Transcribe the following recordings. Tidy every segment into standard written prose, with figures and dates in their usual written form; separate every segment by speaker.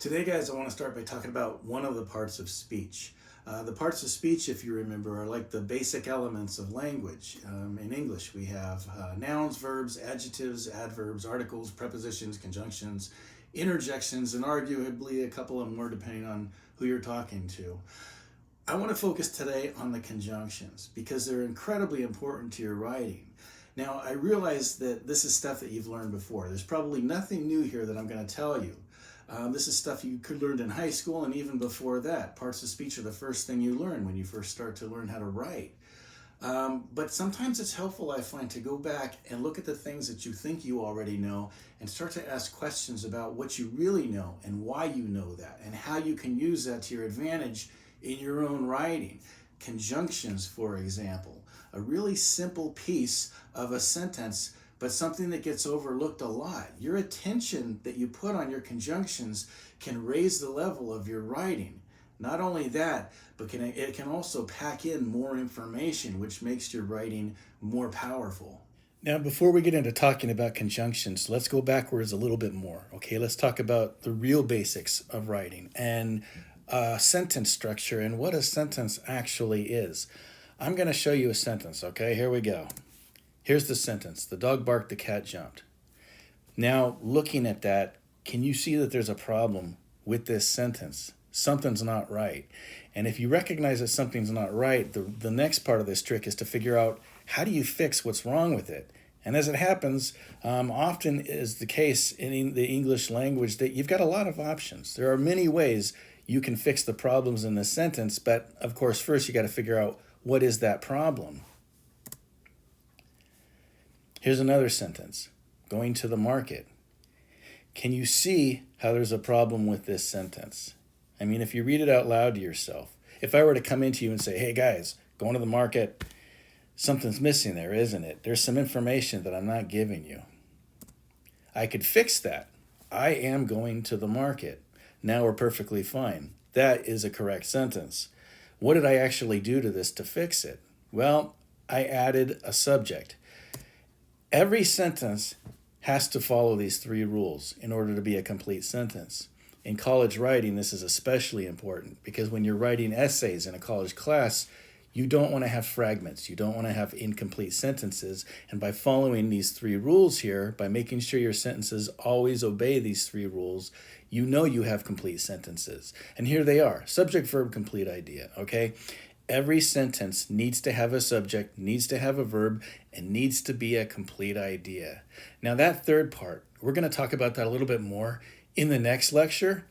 Speaker 1: Today, guys, I want to start by talking about one of the parts of speech. The parts of speech, if you remember, are like the basic elements of language. In English, we have nouns, verbs, adjectives, adverbs, articles, prepositions, conjunctions, interjections, and arguably a couple of more depending on who you're talking to. I want to focus today on the conjunctions because they're incredibly important to your writing. Now, I realize that this is stuff that you've learned before. There's probably nothing new here that I'm going to tell you. This is stuff you could learn in high school and even before that. Parts of speech are the first thing you learn when you first start to learn how to write. But sometimes it's helpful, I find, to go back and look at the things that you think you already know and start to ask questions about what you really know and why you know that and how you can use that to your advantage in your own writing. Conjunctions, for example, a really simple piece of a sentence, but something that gets overlooked a lot. Your attention that you put on your conjunctions can raise the level of your writing. Not only that, but it can also pack in more information, which makes your writing more powerful. Now, before we get into talking about conjunctions, let's go backwards a little bit more. Okay, let's talk about the real basics of writing and sentence structure and what a sentence actually is. I'm going to show you a sentence, okay? Here we go. Here's the sentence. The dog barked, the cat jumped. Now, looking at that, can you see that there's a problem with this sentence? Something's not right. And if you recognize that something's not right, the next part of this trick is to figure out how do you fix what's wrong with it? And as it happens, often is the case in the English language that you've got a lot of options. There are many ways you can fix the problems in this sentence, but of course, first you got to figure out what is that problem. Here's another sentence, going to the market. Can you see how there's a problem with this sentence? I mean, if you read it out loud to yourself, if I were to come into you and say, hey guys, going to the market, something's missing there, isn't it? There's some information that I'm not giving you. I could fix that. I am going to the market. Now we're perfectly fine. That is a correct sentence. What did I actually do to this to fix it? Well, I added a subject. Every sentence has to follow these three rules in order to be a complete sentence. In college writing, this is especially important because when you're writing essays in a college class, you don't want to have fragments. You don't want to have incomplete sentences. And by following these three rules here, by making sure your sentences always obey these three rules, you know you have complete sentences. And here they are. Subject, verb, complete idea, okay? Every sentence needs to have a subject, needs to have a verb, and needs to be a complete idea. Now that third part, we're going to talk about that a little bit more in the next lecture.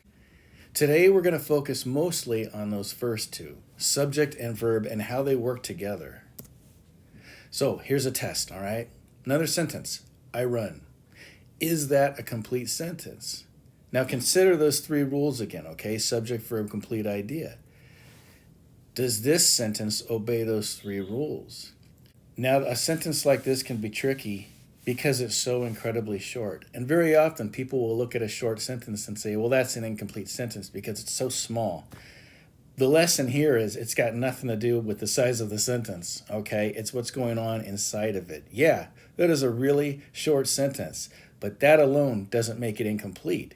Speaker 1: Today we're going to focus mostly on those first two, subject and verb, and how they work together. So here's a test, all right? Another sentence, I run. Is that a complete sentence? Now consider those three rules again, okay? Subject, verb, complete idea. Does this sentence obey those three rules? Now, a sentence like this can be tricky because it's so incredibly short. And very often people will look at a short sentence and say, well, that's an incomplete sentence because it's so small. The lesson here is it's got nothing to do with the size of the sentence, okay? It's what's going on inside of it. Yeah, that is a really short sentence, but that alone doesn't make it incomplete.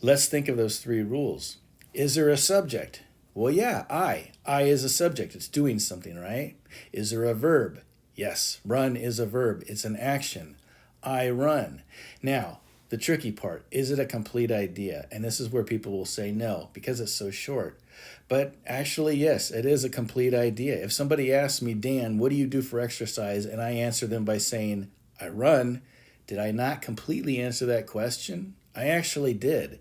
Speaker 1: Let's think of those three rules. Is there a subject? Well, yeah, I. I is a subject. It's doing something, right? Is there a verb? Yes, run is a verb. It's an action. I run. Now, the tricky part, is it a complete idea? And this is where people will say no, because it's so short. But actually, yes, it is a complete idea. If somebody asks me, Dan, what do you do for exercise? And I answer them by saying, I run. Did I not completely answer that question? I actually did.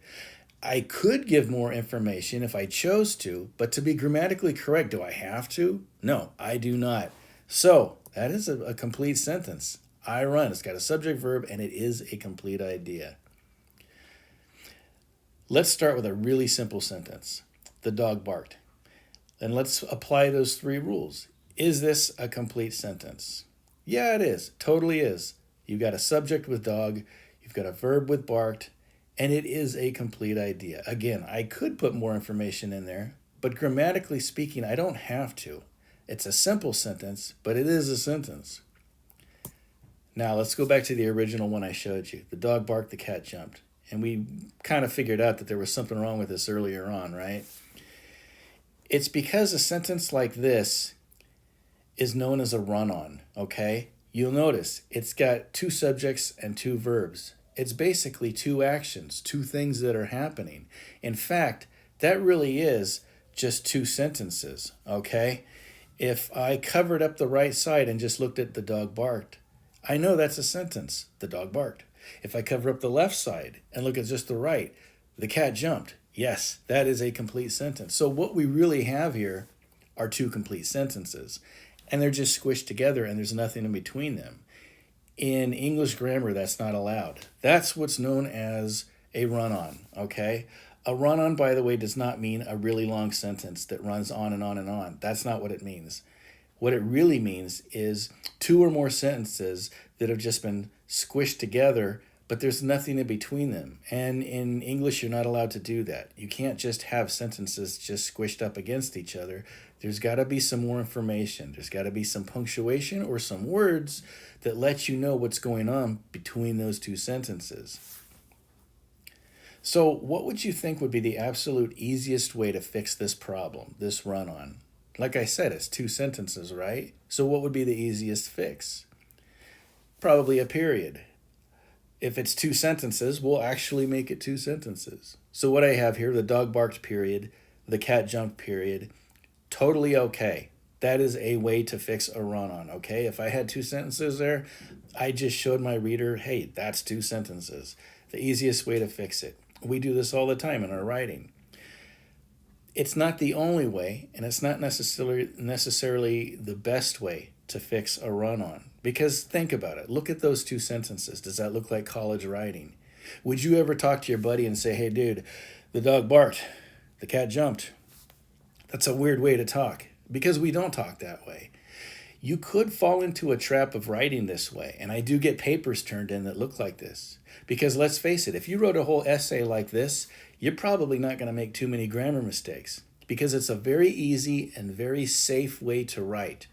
Speaker 1: I could give more information if I chose to, but to be grammatically correct, do I have to? No, I do not. So that is a complete sentence. I run. It's got a subject, verb, and it is a complete idea. Let's start with a really simple sentence. The dog barked. And let's apply those three rules. Is this a complete sentence? Yeah, it is. Totally is. You've got a subject with dog. You've got a verb with barked. And it is a complete idea. Again, I could put more information in there, but grammatically speaking, I don't have to. It's a simple sentence, but it is a sentence. Now let's go back to the original one I showed you. The dog barked, the cat jumped. And we kind of figured out that there was something wrong with this earlier on, right? It's because a sentence like this is known as a run-on, okay? You'll notice it's got two subjects and two verbs. It's basically two actions, two things that are happening. In fact, that really is just two sentences, okay? If I covered up the right side and just looked at the dog barked, I know that's a sentence, the dog barked. If I cover up the left side and look at just the right, the cat jumped. Yes, that is a complete sentence. So what we really have here are two complete sentences, and they're just squished together and there's nothing in between them. In English grammar, that's not allowed. That's what's known as a run-on, okay? A run-on, by the way, does not mean a really long sentence that runs on and on and on. That's not what it means. What it really means is two or more sentences that have just been squished together, but there's nothing in between them. And in English, you're not allowed to do that. You can't just have sentences just squished up against each other. There's got to be some more information. There's got to be some punctuation or some words that let you know what's going on between those two sentences. So what would you think would be the absolute easiest way to fix this problem, this run-on? Like I said, it's two sentences, right? So what would be the easiest fix? Probably a period. If it's two sentences, we'll actually make it two sentences. So what I have here, the dog barked period, the cat jumped period, totally okay. That is a way to fix a run-on, okay? If I had two sentences there, I just showed my reader, hey, that's two sentences. The easiest way to fix it. We do this all the time in our writing. It's not the only way, and it's not necessarily the best way to fix a run-on. Because think about it. Look at those two sentences. Does that look like college writing? Would you ever talk to your buddy and say, hey, dude, the dog barked, the cat jumped? That's a weird way to talk, because we don't talk that way. You could fall into a trap of writing this way, and I do get papers turned in that look like this. Because let's face it, if you wrote a whole essay like this, you're probably not going to make too many grammar mistakes, because it's a very easy and very safe way to write.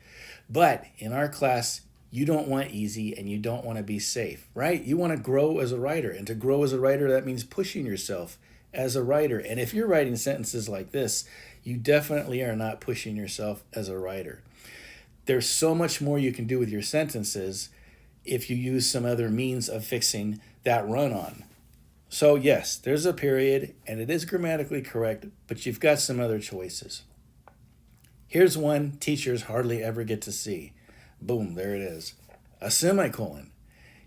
Speaker 1: But in our class, you don't want easy and you don't want to be safe, right? You want to grow as a writer, and to grow as a writer, that means pushing yourself as a writer. And if you're writing sentences like this, you definitely are not pushing yourself as a writer. There's so much more you can do with your sentences if you use some other means of fixing that run-on. So yes, there's a period, and it is grammatically correct, but you've got some other choices. Here's one teachers hardly ever get to see. Boom, there it is. A semicolon.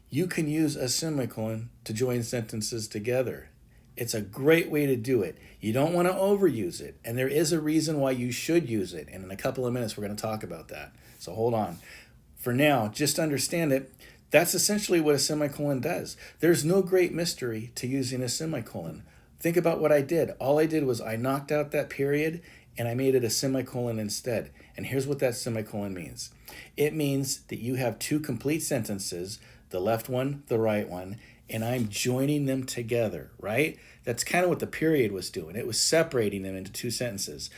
Speaker 1: You can use a semicolon to join sentences together. It's a great way to do it. You don't want to overuse it, and there is a reason why you should use it, and in a couple of minutes we're going to talk about that. So hold on. For now, just understand it. That's essentially what a semicolon does. There's no great mystery to using a semicolon. Think about what I did. All I did was I knocked out that period and I made it a semicolon instead. And here's what that semicolon means. It means that you have two complete sentences, the left one, the right one, and I'm joining them together, right? That's kind of what the period was doing. It was separating them into two sentences.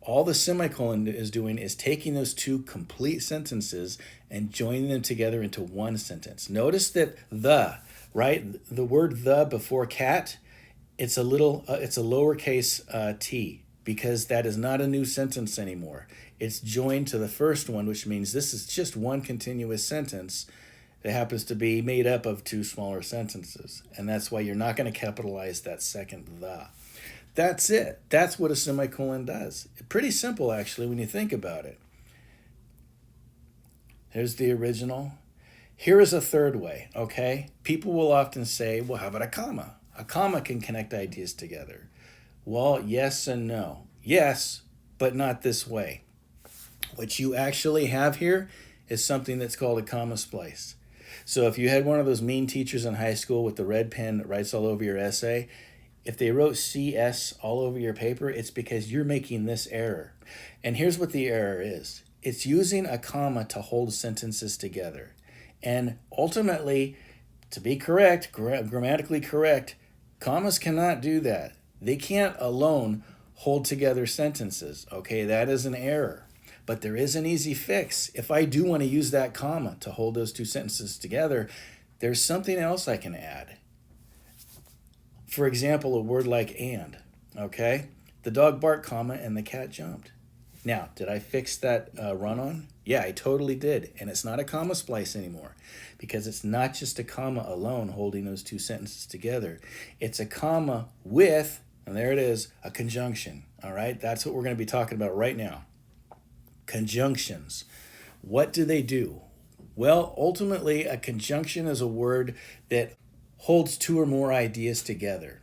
Speaker 1: All the semicolon is doing is taking those two complete sentences and joining them together into one sentence. Notice that right? The word the before cat, it's a lowercase t, because that is not a new sentence anymore. It's joined to the first one, which means this is just one continuous sentence that happens to be made up of two smaller sentences. And that's why you're not going to capitalize that second the. That's it. That's what a semicolon does. Pretty simple, actually, when you think about it. Here's the original. Here is a third way, okay? People will often say, well, how about a comma? A comma can connect ideas together. Well, yes and no. Yes, but not this way. What you actually have here is something that's called a comma splice. So if you had one of those mean teachers in high school with the red pen that writes all over your essay, if they wrote CS all over your paper, it's because you're making this error. And here's what the error is. It's using a comma to hold sentences together. And ultimately, to be correct, grammatically correct, commas cannot do that. They can't alone hold together sentences. Okay, that is an error. But there is an easy fix. If I do want to use that comma to hold those two sentences together, there's something else I can add. For example, a word like and, okay? The dog barked, comma, and the cat jumped. Now, did I fix that run-on? Yeah, I totally did. And it's not a comma splice anymore because it's not just a comma alone holding those two sentences together. It's a comma with, and there it is, a conjunction. All right, that's what we're going to be talking about right now. Conjunctions. What do they do? Well, ultimately, a conjunction is a word that holds two or more ideas together.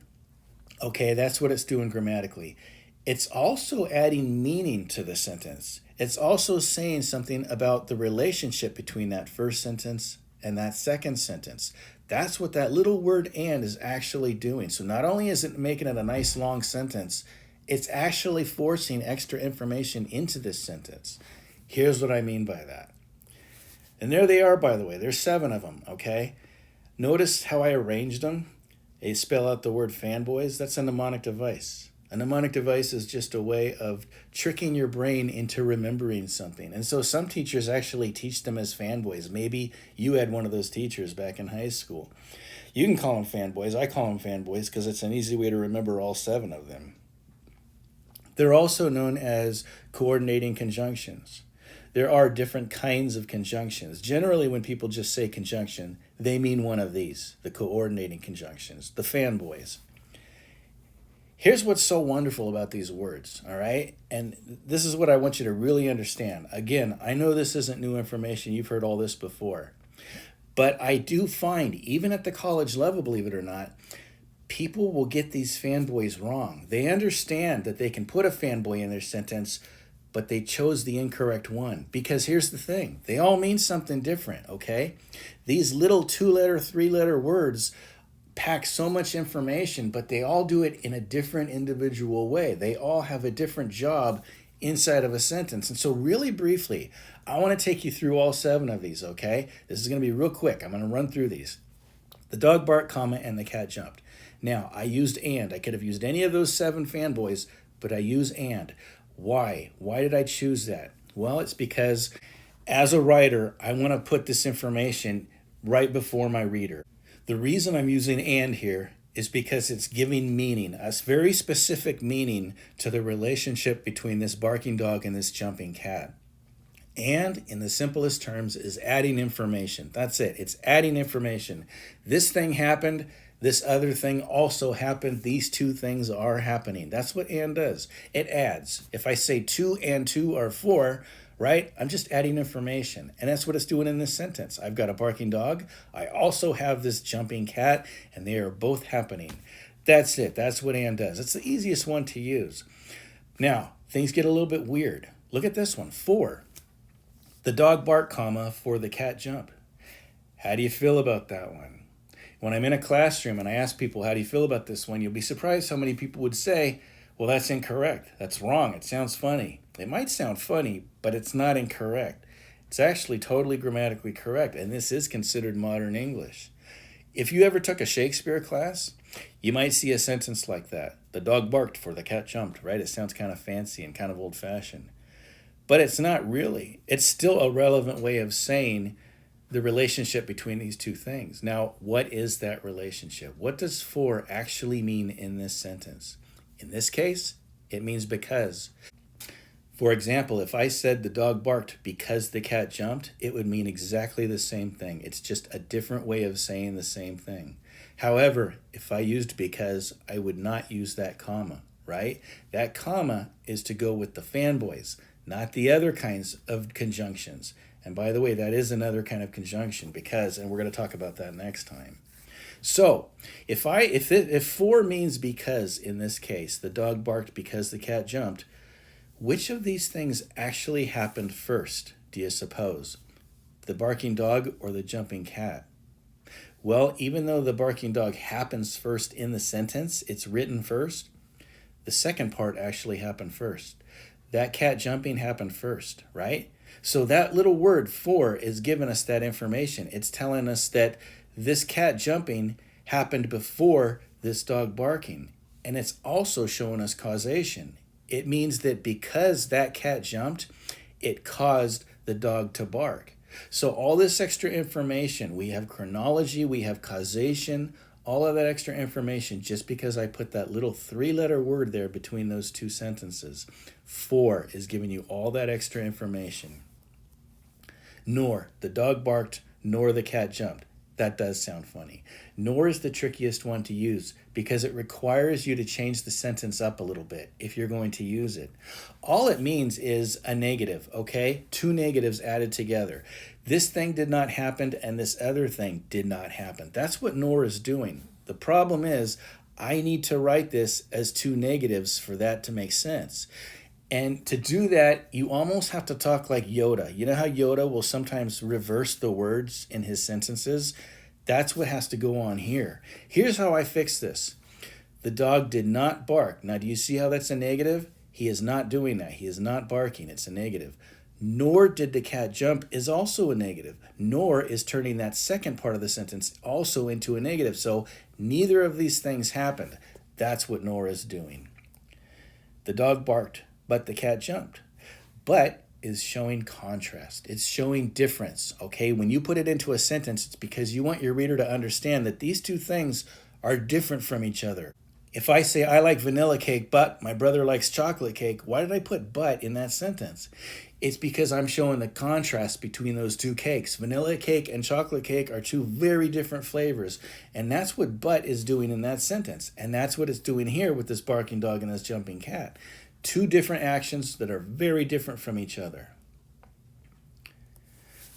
Speaker 1: Okay, that's what it's doing grammatically. It's also adding meaning to the sentence. It's also saying something about the relationship between that first sentence and that second sentence. That's what that little word and is actually doing. So not only is it making it a nice long sentence, it's actually forcing extra information into this sentence. Here's what I mean by that. And there they are, by the way. There's 7 of them, okay? Notice how I arranged them? They spell out the word fanboys. That's a mnemonic device. A mnemonic device is just a way of tricking your brain into remembering something. And so some teachers actually teach them as fanboys. Maybe you had one of those teachers back in high school. You can call them fanboys. I call them fanboys because it's an easy way to remember all 7 of them. They're also known as coordinating conjunctions. There are different kinds of conjunctions. Generally, when people just say conjunction, they mean one of these, the coordinating conjunctions, the fanboys. Here's what's so wonderful about these words, all right? And this is what I want you to really understand. Again, I know this isn't new information. You've heard all this before. But I do find, even at the college level, believe it or not, people will get these fanboys wrong. They understand that they can put a fanboy in their sentence, but they chose the incorrect one. Because here's the thing, they all mean something different, okay? These little 2-letter, 3-letter words pack so much information, but they all do it in a different individual way. They all have a different job inside of a sentence. And so really briefly, I want to take you through all 7 of these, okay? This is going to be real quick. I'm going to run through these. The dog barked, comma, and the cat jumped. Now, I used and. I could have used any of those 7 fanboys, but I use and. Why? Why did I choose that? Well, it's because as a writer, I want to put this information right before my reader. The reason I'm using and here is because it's giving meaning, a very specific meaning to the relationship between this barking dog and this jumping cat. And in the simplest terms is adding information. That's it. It's adding information. This thing happened. This other thing also happened. These 2 things are happening. That's what and does. It adds. If I say 2 and 2 are 4, right? I'm just adding information. And that's what it's doing in this sentence. I've got a barking dog. I also have this jumping cat, and they are both happening. That's it. That's what and does. It's the easiest one to use. Now, things get a little bit weird. Look at this one. 4. The dog barked, comma, for the cat jump. How do you feel about that one? When I'm in a classroom and I ask people, how do you feel about this one? You'll be surprised how many people would say, well, that's incorrect. That's wrong. It sounds funny. It might sound funny, but it's not incorrect. It's actually totally grammatically correct, and this is considered modern English. If you ever took a Shakespeare class, you might see a sentence like that. The dog barked for the cat jumped, right? It sounds kind of fancy and kind of old-fashioned. But it's not really. It's still a relevant way of saying the relationship between these 2 things. Now, what is that relationship? What does for actually mean in this sentence? In this case, it means because. For example, if I said the dog barked because the cat jumped, it would mean exactly the same thing. It's just a different way of saying the same thing. However, if I used because, I would not use that comma, right? That comma is to go with the fanboys, not the other kinds of conjunctions. And by the way, that is another kind of conjunction because, and we're going to talk about that next time. So if for means because in this case, the dog barked because the cat jumped, which of these things actually happened first, do you suppose? The barking dog or the jumping cat? Well, even though the barking dog happens first in the sentence, it's written first, the second part actually happened first. That cat jumping happened first, right? So that little word for is giving us that information. It's telling us that this cat jumping happened before this dog barking. And it's also showing us causation. It means that because that cat jumped, it caused the dog to bark. So all this extra information, we have chronology, we have causation, all of that extra information just because I put that little 3-letter word there between those two sentences. For is giving you all that extra information. Nor, the dog barked, nor the cat jumped. That does sound funny. Nor is the trickiest one to use because it requires you to change the sentence up a little bit if you're going to use it. All it means is a negative, okay? 2 negatives added together. This thing did not happen and this other thing did not happen. That's what nor is doing. The problem is I need to write this as 2 negatives for that to make sense. And to do that, you almost have to talk like Yoda. You know how Yoda will sometimes reverse the words in his sentences? That's what has to go on here. Here's how I fix this. The dog did not bark. Now, do you see how that's a negative? He is not doing that. He is not barking. It's a negative. Nor did the cat jump is also a negative. Nor is turning that second part of the sentence also into a negative. So neither of these things happened. That's what nor is doing. The dog barked, but the cat jumped. But is showing contrast. It's showing difference, okay? When you put it into a sentence, it's because you want your reader to understand that these two things are different from each other. If I say, I like vanilla cake, but my brother likes chocolate cake, why did I put but in that sentence? It's because I'm showing the contrast between those two cakes. Vanilla cake and chocolate cake are 2 very different flavors. And that's what but is doing in that sentence. And that's what it's doing here with this barking dog and this jumping cat. 2 different actions that are very different from each other.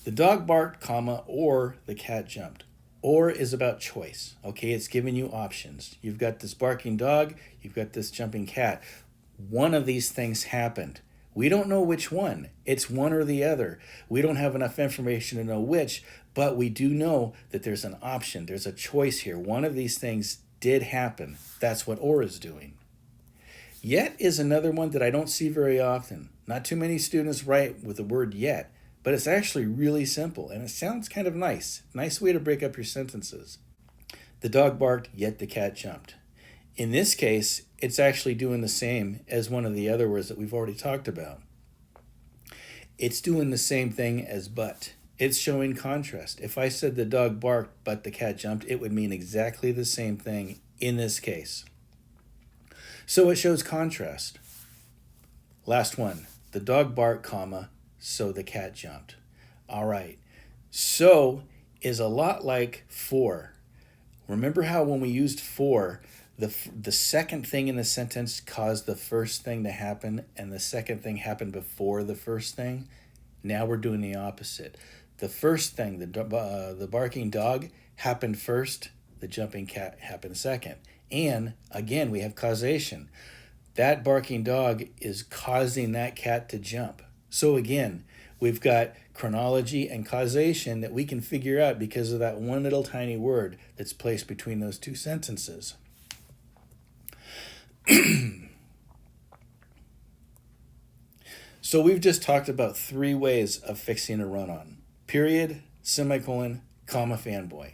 Speaker 1: The dog barked, comma, or the cat jumped. Or is about choice, okay? It's giving you options. You've got this barking dog, you've got this jumping cat. One of these things happened. We don't know which one. It's one or the other. We don't have enough information to know which, but we do know that there's an option. There's a choice here. One of these things did happen. That's what or is doing. Yet is another one that I don't see very often. Not too many students write with the word yet, but it's actually really simple and it sounds kind of nice. Nice way to break up your sentences. The dog barked, yet the cat jumped. In this case, it's actually doing the same as one of the other words that we've already talked about. It's doing the same thing as but. It's showing contrast. If I said the dog barked, but the cat jumped, it would mean exactly the same thing in this case. So it shows contrast. Last one. The dog barked, comma, so the cat jumped. All right. So is a lot like for. Remember how when we used for, the second thing in the sentence caused the first thing to happen and the second thing happened before the first thing? Now we're doing the opposite. The first thing, the barking dog, happened first. The jumping cat happened second. And again, we have causation. That barking dog is causing that cat to jump. So again, we've got chronology and causation that we can figure out because of that one little tiny word that's placed between those 2 sentences. So we've just talked about 3 ways of fixing a run-on. Period, semicolon, comma, fanboy.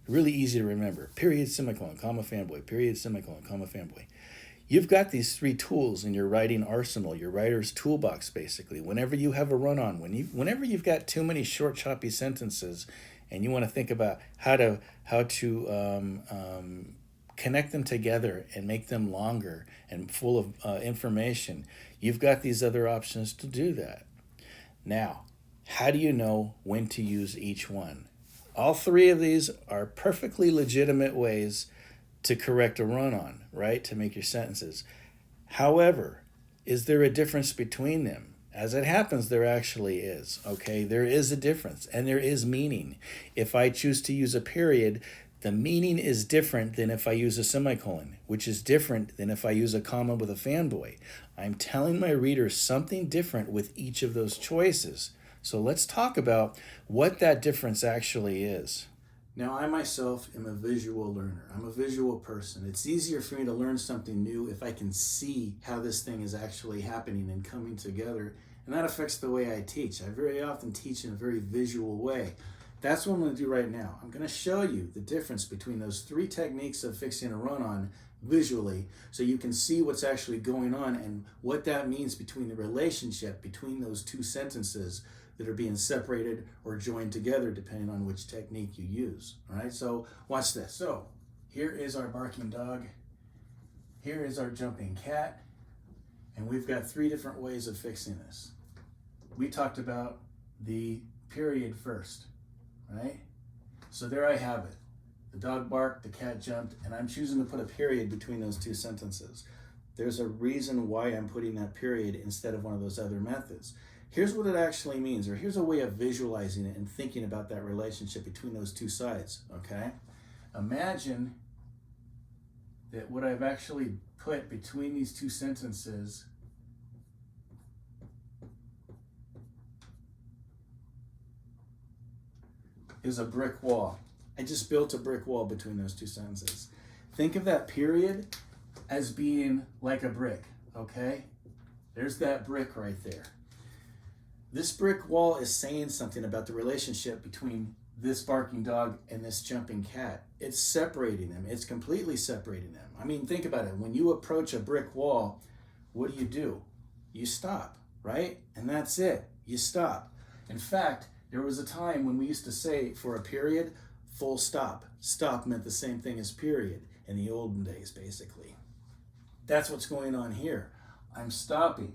Speaker 1: Really easy to remember. Period, semicolon, comma, fanboy. Period, semicolon, comma, fanboy. You've got these 3 tools in your writing arsenal, your writer's toolbox, basically. Whenever you have a run-on, whenever you've got too many short, choppy sentences, and you want to think about how to connect them together and make them longer and full of information, you've got these other options to do that. Now, how do you know when to use each one? All 3 of these are perfectly legitimate ways to correct a run-on, right? To make your sentences. However, is there a difference between them? As it happens, there actually is, okay? There is a difference, and there is meaning. If I choose to use a period, the meaning is different than if I use a semicolon, which is different than if I use a comma with a fanboy. I'm telling my readers something different with each of those choices. So let's talk about what that difference actually is. Now, I myself am a visual learner. I'm a visual person. It's easier for me to learn something new if I can see how this thing is actually happening and coming together, and that affects the way I teach. I very often teach in a very visual way. That's what I'm going to do right now. I'm going to show you the difference between those 3 techniques of fixing a run-on visually so you can see what's actually going on and what that means between the relationship between those 2 sentences that are being separated or joined together depending on which technique you use. All right, so watch this. So here is our barking dog, here is our jumping cat, and we've got 3 different ways of fixing this. We talked about the period first, right? So there I have it. The dog barked, the cat jumped, and I'm choosing to put a period between those 2 sentences. There's a reason why I'm putting that period instead of one of those other methods. Here's what it actually means, or here's a way of visualizing it and thinking about that relationship between those 2 sides, okay? Imagine that what I've actually put between these 2 sentences is a brick wall. I just built a brick wall between those 2 sentences. Think of that period as being like a brick, okay? There's that brick right there. This brick wall is saying something about the relationship between this barking dog and this jumping cat. It's separating them. It's completely separating them. I mean, think about it. When you approach a brick wall, what do? You stop, right? And that's it. You stop. In fact, there was a time when we used to say for a period, full stop. Stop meant the same thing as period in the olden days, basically. That's what's going on here. I'm stopping.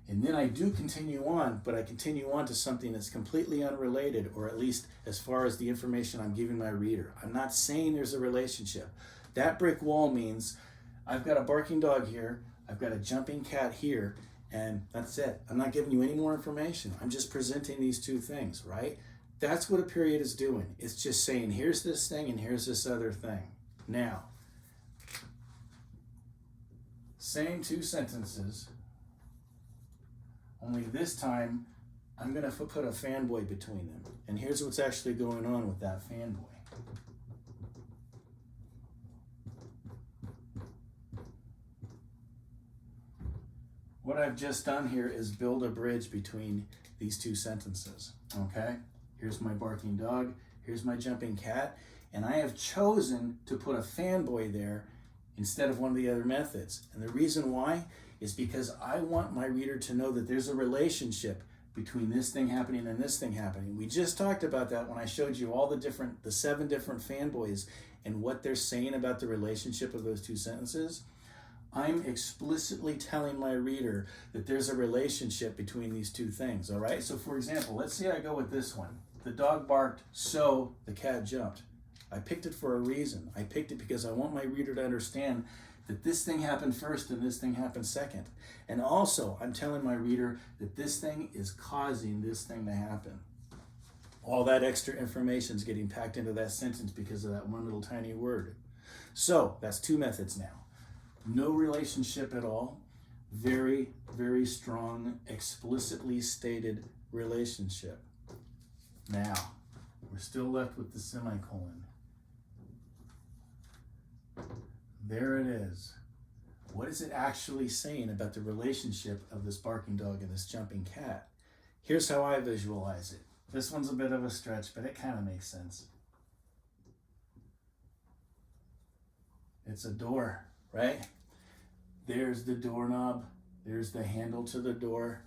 Speaker 1: And then I do continue on, but I continue on to something that's completely unrelated, or at least as far as the information I'm giving my reader. I'm not saying there's a relationship. That brick wall means I've got a barking dog here, I've got a jumping cat here, and that's it. I'm not giving you any more information. I'm just presenting these 2 things, right? That's what a period is doing. It's just saying, here's this thing and here's this other thing. Now, same 2 sentences, only this time I'm going to put a fanboy between them. And here's what's actually going on with that fanboy. What I've just done here is build a bridge between these 2 sentences, okay? Here's my barking dog, here's my jumping cat, and I have chosen to put a fanboy there instead of one of the other methods. And the reason why is because I want my reader to know that there's a relationship between this thing happening and this thing happening. We just talked about that when I showed you all the 7 different fanboys and what they're saying about the relationship of those 2 sentences. I'm explicitly telling my reader that there's a relationship between these 2 things, all right? So for example, let's say I go with this one. The dog barked, so the cat jumped. I picked it for a reason. I picked it because I want my reader to understand that this thing happened first and this thing happened second. And also, I'm telling my reader that this thing is causing this thing to happen. All that extra information is getting packed into that sentence because of that one little tiny word. So, that's 2 methods now. No relationship at all. Very, very strong, explicitly stated relationship. Now, we're still left with the semicolon. There it is. What is it actually saying about the relationship of this barking dog and this jumping cat? Here's how I visualize it. This one's a bit of a stretch, but it kind of makes sense. It's a door, right? There's the doorknob. There's the handle to the door.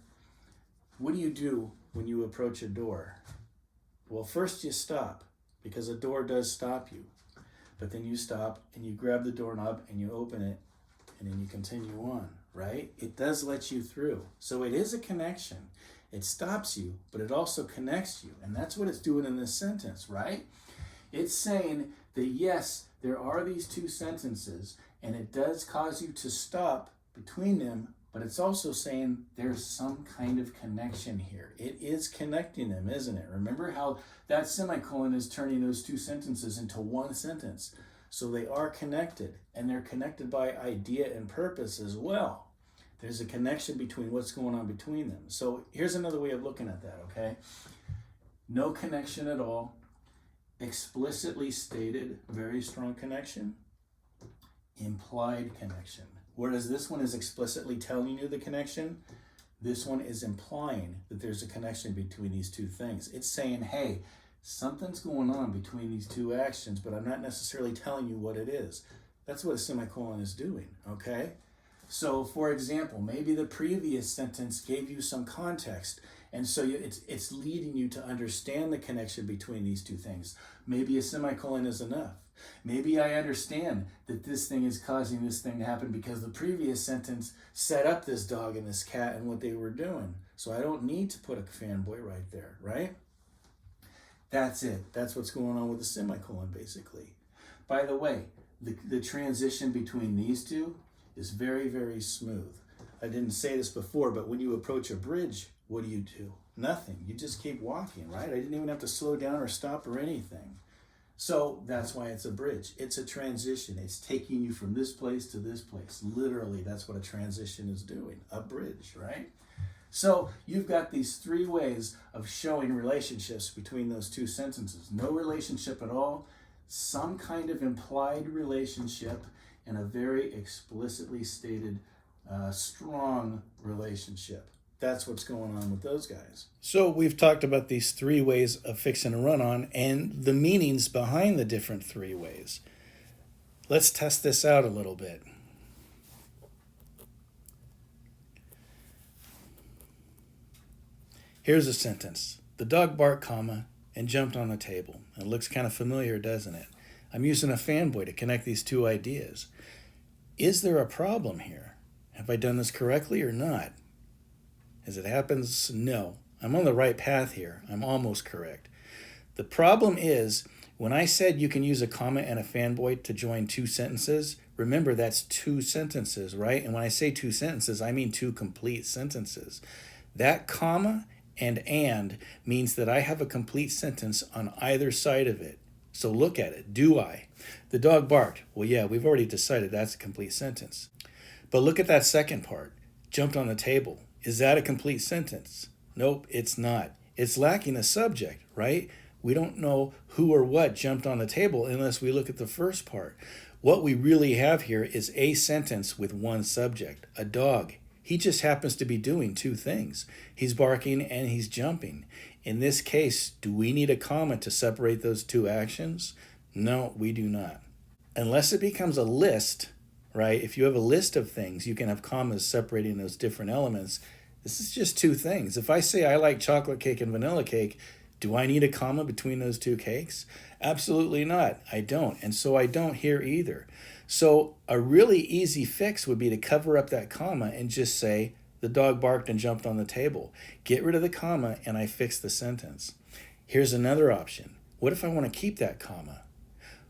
Speaker 1: What do you do when you approach a door? Well, first you stop, because a door does stop you. But then you stop and you grab the doorknob and you open it and then you continue on, right? It does let you through. So it is a connection. It stops you, but it also connects you. And that's what it's doing in this sentence, right? It's saying that yes, there are these 2 sentences and it does cause you to stop between them, but it's also saying there's some kind of connection here. It is connecting them, isn't it? Remember how that semicolon is turning those 2 sentences into one sentence. So they are connected, and they're connected by idea and purpose as well. There's a connection between what's going on between them. So here's another way of looking at that, okay? No connection at all. Explicitly stated, very strong connection. Implied connection. Whereas this one is explicitly telling you the connection, this one is implying that there's a connection between these 2 things. It's saying, hey, something's going on between these 2 actions, but I'm not necessarily telling you what it is. That's what a semicolon is doing, okay? So, for example, maybe the previous sentence gave you some context, And so it's leading you to understand the connection between these two things. Maybe a semicolon is enough. Maybe I understand that this thing is causing this thing to happen because the previous sentence set up this dog and this cat and what they were doing. So I don't need to put a fanboy right there, right? That's it. That's what's going on with the semicolon, basically. By the way, the transition between these two is very, very smooth. I didn't say this before, but when you approach a bridge, what do? Nothing. You just keep walking, right? I didn't even have to slow down or stop or anything. So that's why it's a bridge. It's a transition. It's taking you from this place to this place. Literally, that's what a transition is doing, a bridge, right? So you've got these three ways of showing relationships between those two sentences. No relationship at all, some kind of implied relationship, and a very explicitly stated strong relationship. That's what's going on with those guys. So we've talked about these three ways of fixing a run-on and the meanings behind the different three ways. Let's test this out a little bit. Here's a sentence. The dog barked, comma, and jumped on the table. It looks kind of familiar, doesn't it? I'm using a fanboy to connect these two ideas. Is there a problem here? Have I done this correctly or not? As it happens, no. I'm on the right path here. I'm almost correct. The problem is, when I said you can use a comma and a fanboy to join two sentences, remember that's two sentences, right? And when I say two sentences, I mean two complete sentences. That comma and means that I have a complete sentence on either side of it. So look at it. Do I? The dog barked. Well, yeah, we've already decided that's a complete sentence. But look at that second part. Jumped on the table. Is that a complete sentence? Nope, it's not. It's lacking a subject, right? We don't know who or what jumped on the table unless we look at the first part. What we really have here is a sentence with one subject, a dog. He just happens to be doing two things. He's barking and he's jumping. In this case, do we need a comma to separate those two actions? No, we do not. Unless it becomes a list, right? If you have a list of things, you can have commas separating those different elements. This is just two things. If I say I like chocolate cake and vanilla cake, do I need a comma between those two cakes? Absolutely not. I don't. And so I don't here either. So a really easy fix would be to cover up that comma and just say, the dog barked and jumped on the table. Get rid of the comma and I fix the sentence. Here's another option. What if I want to keep that comma?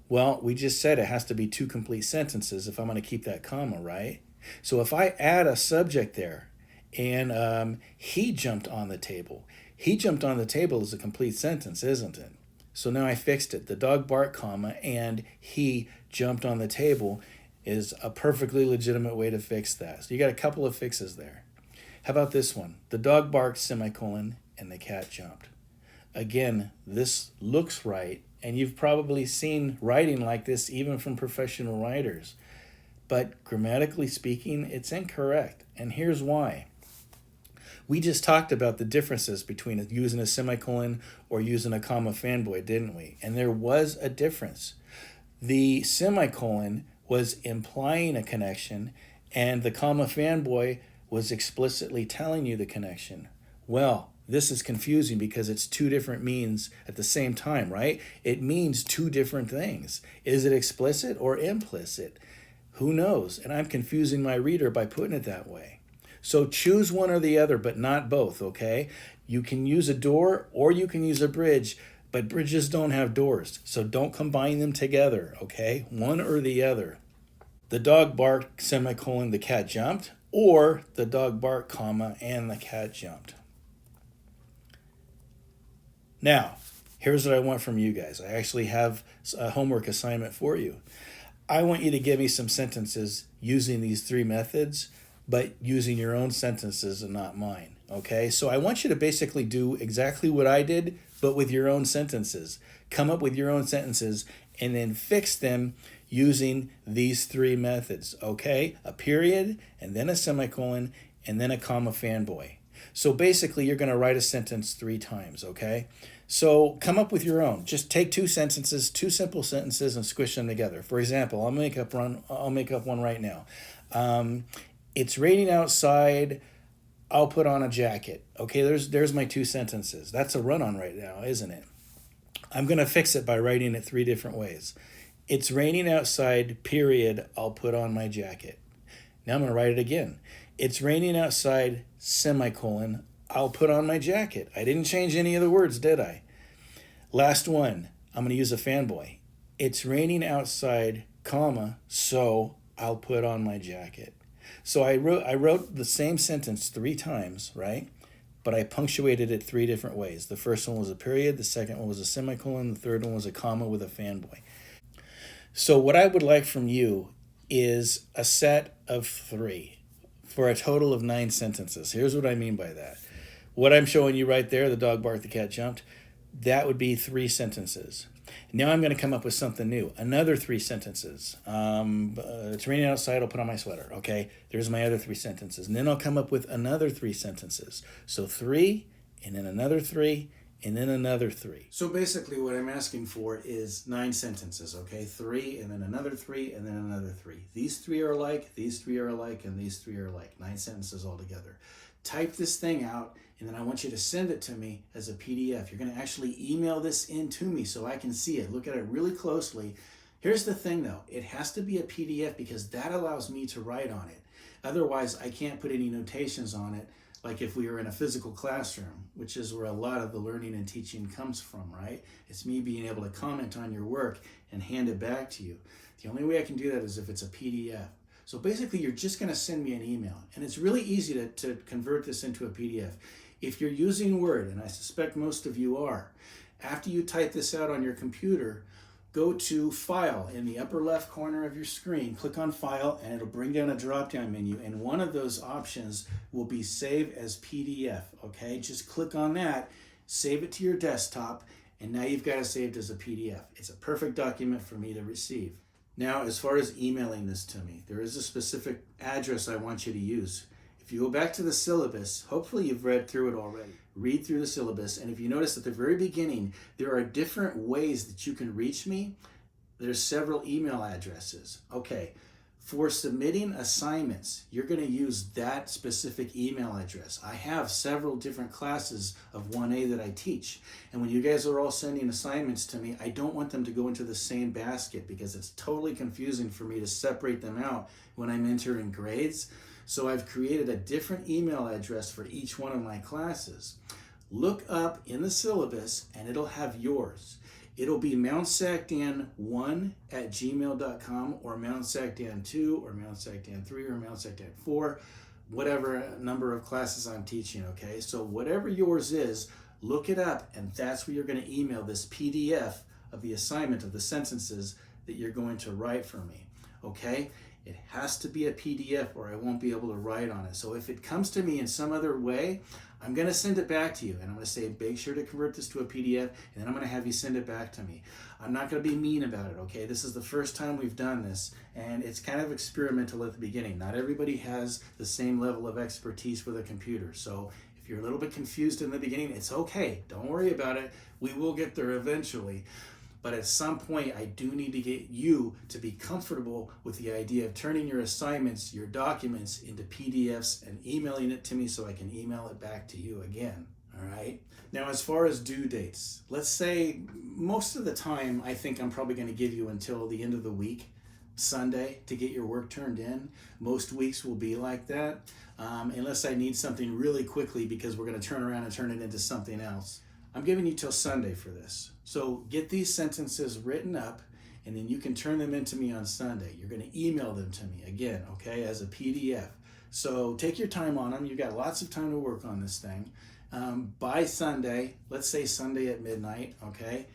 Speaker 1: Well, we just said it has to be two complete sentences if I'm going to keep that comma, right? So if I add a subject there and he jumped on the table. He jumped on the table is a complete sentence, isn't it? So now I fixed it. The dog barked, comma, and he jumped on the table is a perfectly legitimate way to fix that. So you got a couple of fixes there. How about this one? The dog barked, semicolon, and the cat jumped. Again, this looks right, and you've probably seen writing like this even from professional writers. But grammatically speaking, it's incorrect, and here's why. We just talked about the differences between using a semicolon or using a comma fanboy, didn't we? And there was a difference. The semicolon was implying a connection, and the comma fanboy was explicitly telling you the connection. Well, this is confusing because it's two different means at the same time, right? It means two different things. Is it explicit or implicit? Who knows? And I'm confusing my reader by putting it that way. So choose one or the other, but not both, okay? You can use a door or you can use a bridge, but bridges don't have doors, so don't combine them together, okay? One or the other. The dog barked, semicolon, the cat jumped, or the dog barked, comma, and the cat jumped. Now, here's what I want from you guys. I actually have a homework assignment for you. I want you to give me some sentences using these three methods, but using your own sentences and not mine, okay? So I want you to basically do exactly what I did, but with your own sentences. Come up with your own sentences and then fix them using these three methods, okay? A period, and then a semicolon, and then a comma fanboy. So basically, you're going to write a sentence 3 times, okay? So come up with your own. Just take 2 sentences, 2 simple sentences, and squish them together. For example, I'll make up one right now. It's raining outside. I'll put on a jacket. Okay, there's my 2 sentences. That's a run-on right now, isn't it? I'm going to fix it by writing it 3 different ways. It's raining outside, period, I'll put on my jacket. Now I'm going to write it again. It's raining outside, semicolon, I'll put on my jacket. I didn't change any of the words, did I? Last one, I'm going to use a fanboy. It's raining outside, comma, so I'll put on my jacket. So I wrote the same sentence 3 times, right? But I punctuated it 3 different ways. The first one was a period, the second one was a semicolon, the third one was a comma with a fanboy. So what I would like from you is a set of 3 for a total of 9 sentences. Here's what I mean by that. What I'm showing you right there, the dog barked, the cat jumped, that would be 3 sentences. Now I'm going to come up with something new. Another 3 sentences. It's raining outside, I'll put on my sweater. Okay, there's my other 3 sentences. And then I'll come up with another 3 sentences. So 3, and then another 3, and then another 3. So basically what I'm asking for is 9 sentences, okay? 3, and then another 3, and then another 3. These 3 are alike, these 3 are alike, and these 3 are alike. 9 sentences altogether. Type this thing out, and then I want you to send it to me as a PDF. You're going to actually email this in to me so I can see it. Look at it really closely. Here's the thing though, it has to be a PDF because that allows me to write on it. Otherwise, I can't put any notations on it like if we were in a physical classroom, which is where a lot of the learning and teaching comes from, right? It's me being able to comment on your work and hand it back to you. The only way I can do that is if it's a PDF. So basically, you're just going to send me an email. And it's really easy to convert this into a PDF. If you're using Word, and I suspect most of you are, after you type this out on your computer, go to File in the upper left corner of your screen, click on File, and it'll bring down a drop-down menu. And one of those options will be Save as PDF, okay? Just click on that, save it to your desktop, and now you've got it saved as a PDF. It's a perfect document for me to receive. Now, as far as emailing this to me, there is a specific address I want you to use. If you go back to the syllabus, hopefully you've read through it already. Read through the syllabus, and if you notice at the very beginning, there are different ways that you can reach me. There's several email addresses. Okay, for submitting assignments, you're going to use that specific email address. I have several different classes of 1A that I teach, and when you guys are all sending assignments to me, I don't want them to go into the same basket because it's totally confusing for me to separate them out when I'm entering grades. So I've created a different email address for each one of my classes. Look up in the syllabus and it'll have yours. It'll be mountsacdan1@gmail.com or mountsacdan2 or mountsacdan3 or mountsacdan4, whatever number of classes I'm teaching, okay? So whatever yours is, look it up and that's where you're going to email this PDF of the assignment of the sentences that you're going to write for me, okay? It has to be a PDF or I won't be able to write on it. So if it comes to me in some other way, I'm going to send it back to you. And I'm going to say, make sure to convert this to a PDF, and then I'm going to have you send it back to me. I'm not going to be mean about it, okay? This is the first time we've done this, and it's kind of experimental at the beginning. Not everybody has the same level of expertise with a computer. So if you're a little bit confused in the beginning, it's okay. Don't worry about it. We will get there eventually. But at some point, I do need to get you to be comfortable with the idea of turning your assignments, your documents into PDFs and emailing it to me so I can email it back to you again, all right? Now, as far as due dates, let's say most of the time, I think I'm probably gonna give you until the end of the week, Sunday, to get your work turned in. Most weeks will be like that, unless I need something really quickly because we're gonna turn around and turn it into something else. I'm giving you till Sunday for this. So get these sentences written up and then you can turn them into me on Sunday. You're gonna email them to me again, okay, as a PDF. So take your time on them. You've got lots of time to work on this thing. By Sunday, let's say Sunday at midnight, okay,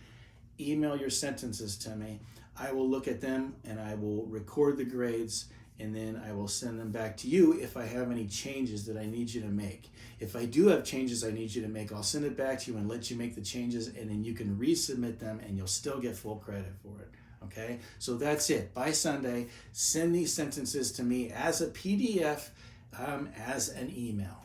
Speaker 1: email your sentences to me. I will look at them and I will record the grades and then I will send them back to you if I have any changes that I need you to make. If I do have changes I need you to make, I'll send it back to you and let you make the changes, and then you can resubmit them and you'll still get full credit for it, okay? So that's it. By Sunday, send these sentences to me as a PDF, as an email.